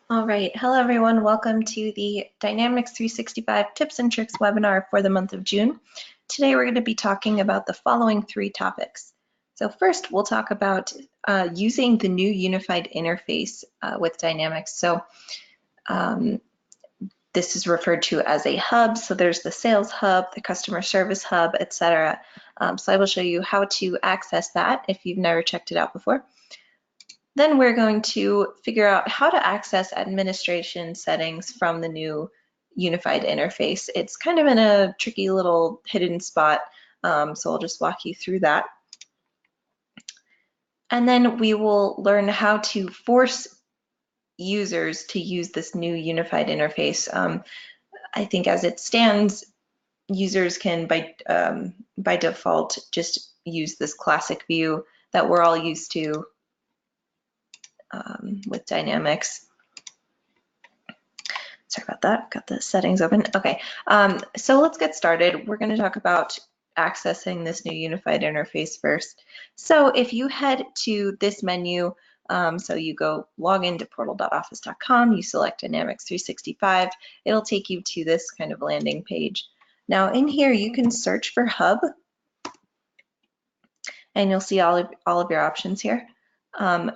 All right, hello everyone. Welcome to the Dynamics 365 Tips and Tricks webinar for the month of June. Today we're going to be talking about the following three topics. So first we'll talk about using the new unified interface with Dynamics. So this is referred to as a hub. So there's the sales hub, the customer service hub, etc. So I will show you how to access that if you've never checked it out before. Then we're going to figure out how to access administration settings from the new unified interface. It's kind of in a tricky little hidden spot, so I'll just walk you through that. And then we will learn how to force users to use this new unified interface. I think as it stands, users can by default just use this classic view that we're all used to with Dynamics. Sorry about that, got the settings open. Okay, so let's get started. We're going to talk about accessing this new unified interface first. So if you head to this menu, so you go log into portal.office.com, you select Dynamics 365, it'll take you to this kind of landing page. Now in here you can search for Hub, and you'll see all of your options here.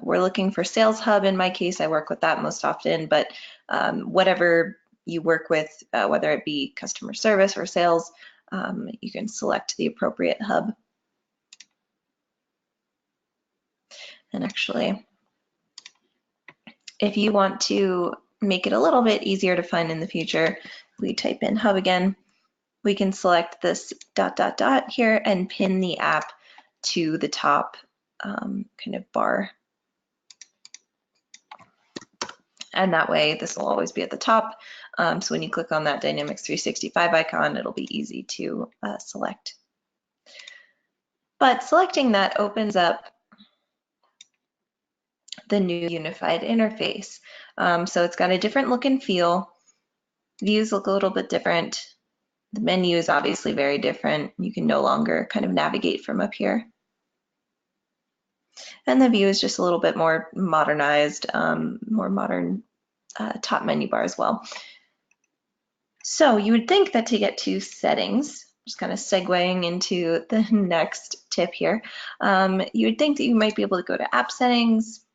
We're looking for Sales Hub. In my case, I work with that most often, but whatever you work with, whether it be customer service or sales, you can select the appropriate hub. And actually, if you want to make it a little bit easier to find in the future, we type in hub again, we can select this ... here and pin the app to the top kind of bar. And that way this will always be at the top. So when you click on that Dynamics 365 icon, it'll be easy to select. But selecting that opens up the new unified interface. So it's got a different look and feel. Views look a little bit different. The menu is obviously very different. You can no longer kind of navigate from up here. And the view is just a little bit more modernized, more modern top menu bar as well. So you would think that to get to settings, just kind of segueing into the next tip here, you would think that you might be able to go to app settings,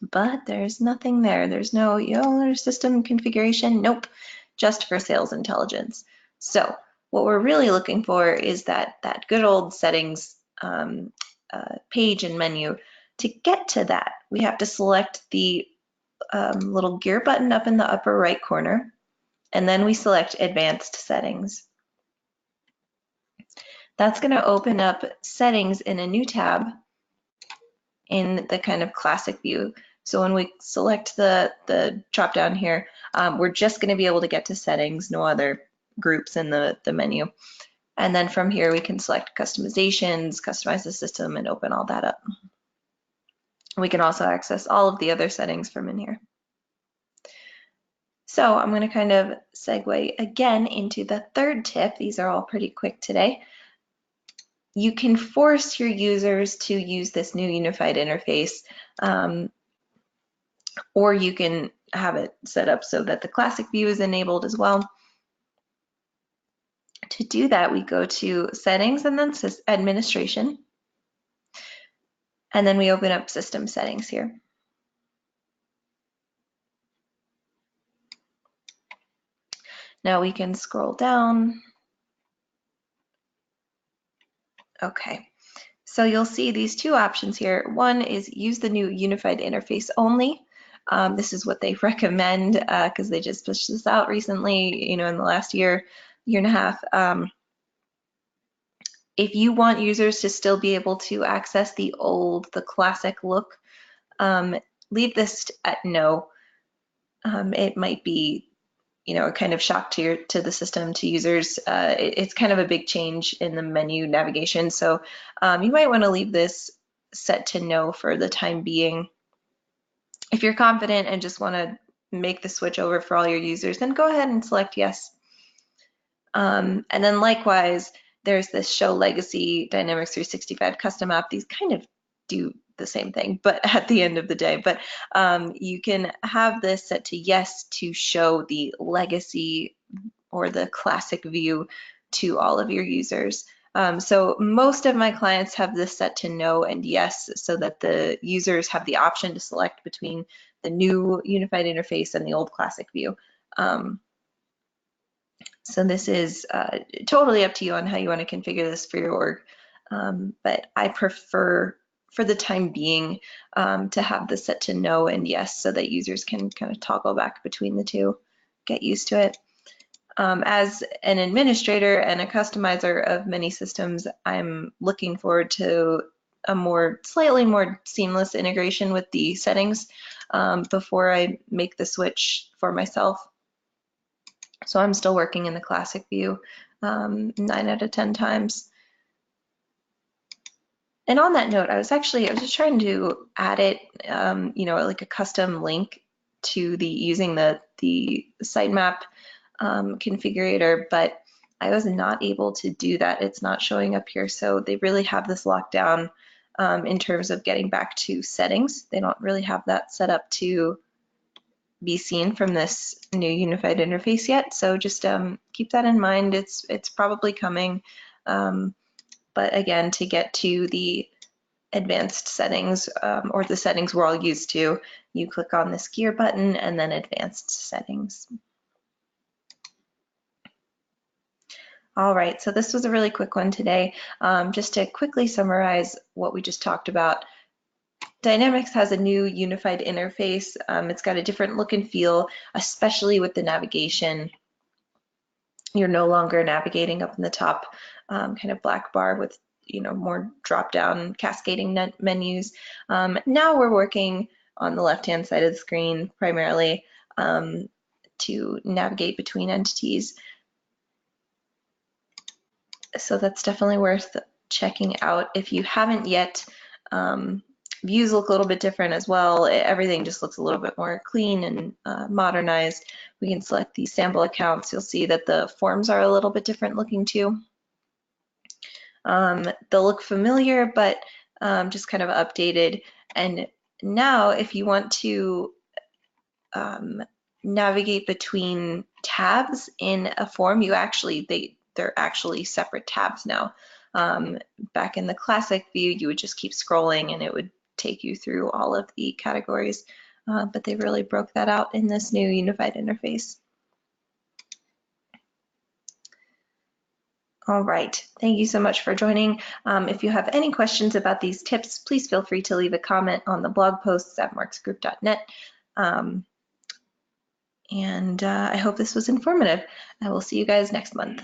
but there's nothing there. There's no there's system configuration. Nope, just for sales intelligence. So what we're really looking for is that good old settings page and menu. To get to that, we have to select the little gear button up in the upper right corner, and then we select advanced settings. That's going to open up settings in a new tab in the kind of classic view. So when we select the drop down here, we're just going to be able to get to settings, no other groups in the menu. And then from here we can select customizations, customize the system, and open all that up. We can also access all of the other settings from in here. So I'm going to kind of segue again into the third tip. These are all pretty quick today. You can force your users to use this new unified interface, or you can have it set up so that the classic view is enabled as well. To do that, we go to settings and then administration, and then we open up system settings here. Now we can scroll down. Okay, so you'll see these two options here. One is use the new unified interface only. This is what they recommend because they just pushed this out recently, in the last year and a half. If you want users to still be able to access the classic look, leave this at no. It might be a kind of shock to the system, to users. It's kind of a big change in the menu navigation, so you might want to leave this set to no for the time being. If you're confident and just want to make the switch over for all your users, then go ahead and select yes. And then likewise, there's this Show Legacy Dynamics 365 Custom App. These kind of do the same thing, but at the end of the day. But you can have this set to yes to show the legacy or the classic view to all of your users. So most of my clients have this set to no and yes, so that the users have the option to select between the new unified interface and the old classic view. So this is totally up to you on how you want to configure this for your org. But I prefer, for the time being, to have this set to no and yes, so that users can kind of toggle back between the two, get used to it. As an administrator and a customizer of many systems, I'm looking forward to a slightly more seamless integration with the settings before I make the switch for myself. So I'm still working in the classic view 9 out of 10 times. And on that note, I was just trying to add it, like a custom link to using the sitemap configurator, but I was not able to do that. It's not showing up here. So they really have this locked down in terms of getting back to settings. They don't really have that set up to be seen from this new unified interface yet. So just keep that in mind. It's probably coming. But again, to get to the advanced settings or the settings we're all used to, you click on this gear button and then advanced settings. All right, so this was a really quick one today. Just to quickly summarize what we just talked about. Dynamics has a new unified interface. It's got a different look and feel, especially with the navigation. You're no longer navigating up in the top kind of black bar with more drop-down cascading menus. Now we're working on the left-hand side of the screen primarily to navigate between entities. So that's definitely worth checking out. If you haven't yet, views look a little bit different as well. Everything just looks a little bit more clean and modernized. We can select these sample accounts. You'll see that the forms are a little bit different looking too. They'll look familiar, but just kind of updated. And now if you want to navigate between tabs in a form, they're actually separate tabs now. Back in the classic view, you would just keep scrolling and it would take you through all of the categories, but they really broke that out in this new unified interface. All right, thank you so much for joining. If you have any questions about these tips, please feel free to leave a comment on the blog posts at marksgroup.net. And I hope this was informative. I will see you guys next month.